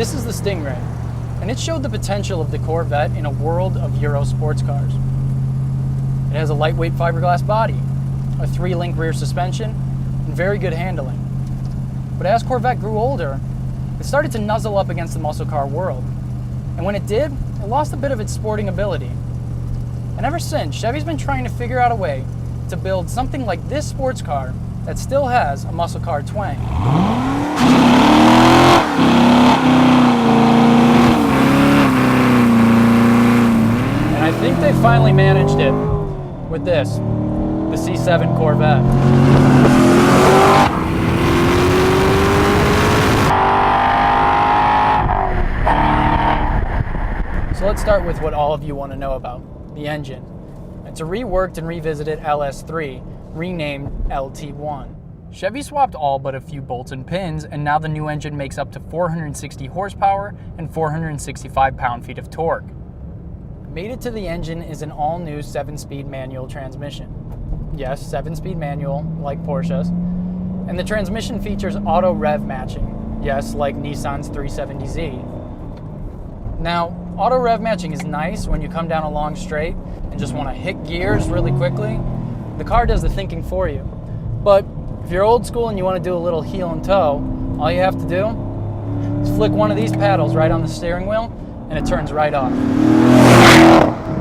This is the Stingray, and it showed the potential of the Corvette in a world of Euro sports cars. It has a lightweight fiberglass body, a 3-link rear suspension, and very good handling. But as Corvette grew older, it started to nuzzle up against the muscle car world. And when it did, it lost a bit of its sporting ability. And ever since, Chevy's been trying to figure out a way to build something like this sports car that still has a muscle car twang. And I think they finally managed it with this, the C7 Corvette. So let's start with what all of you want to know about, the engine. It's a reworked and revisited LS3, renamed LT1. Chevy swapped all but a few bolts and pins, and now the new engine makes up to 460 horsepower and 465 pound-feet of torque. Mated to the engine is an all-new 7-speed manual transmission. Yes, 7-speed manual, like Porsche's. And the transmission features auto rev matching. Yes, like Nissan's 370Z. Now, auto rev matching is nice when you come down a long straight and just want to hit gears really quickly. The car does the thinking for you. But if you're old school and you want to do a little heel and toe, all you have to do is flick one of these paddles right on the steering wheel and it turns right off.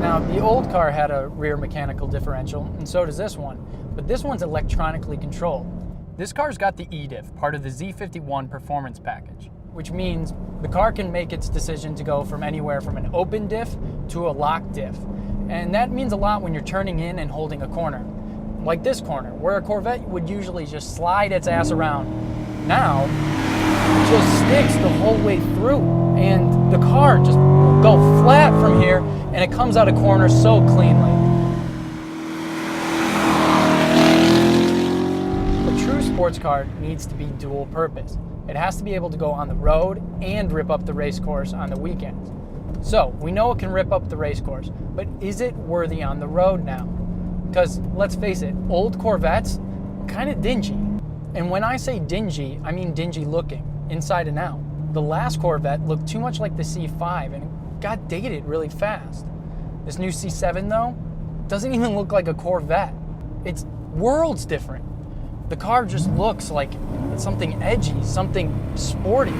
Now, the old car had a rear mechanical differential, and so does this one, but this one's electronically controlled. This car's got the eDiff, part of the Z51 performance package, which means the car can make its decision to go from anywhere from an open diff to a locked diff. And that means a lot when you're turning in and holding a corner. Like this corner, where a Corvette would usually just slide its ass around. Now, it just sticks the whole way through, and the car just will go flat from here, and it comes out of corners so cleanly. A true sports car needs to be dual purpose. It has to be able to go on the road and rip up the race course on the weekends. So, we know it can rip up the race course, but is it worthy on the road now? Because, let's face it, old Corvettes are kind of dingy. And when I say dingy, I mean dingy looking, inside and out. The last Corvette looked too much like the C5 and it got dated really fast. This new C7 though, doesn't even look like a Corvette. It's worlds different. The car just looks like something edgy, something sporty.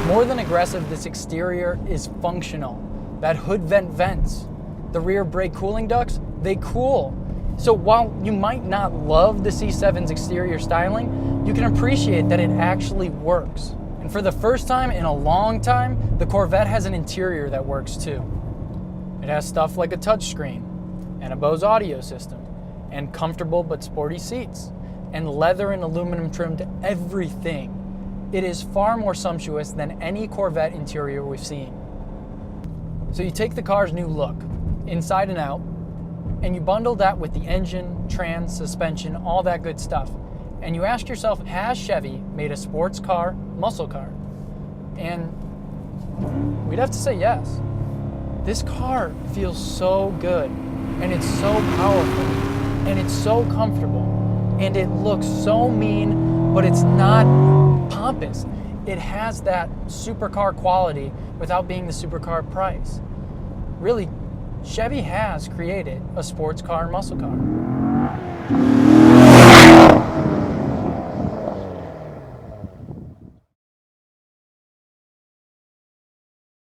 More than aggressive, this exterior is functional. That hood vent vents. The rear brake cooling ducts, they cool. So while you might not love the C7's exterior styling, you can appreciate that it actually works. And for the first time in a long time, the Corvette has an interior that works too. It has stuff like a touchscreen, and a Bose audio system, and comfortable but sporty seats, and leather and aluminum trimmed everything. It is far more sumptuous than any Corvette interior we've seen. So you take the car's new look, inside and out, and you bundle that with the engine, trans, suspension, all that good stuff. And you ask yourself, has Chevy made a sports car, muscle car? And we'd have to say yes. This car feels so good, and it's so powerful, and it's so comfortable, and it looks so mean, but it's not pompous. It has that supercar quality without being the supercar price. Really, Chevy has created a sports car muscle car.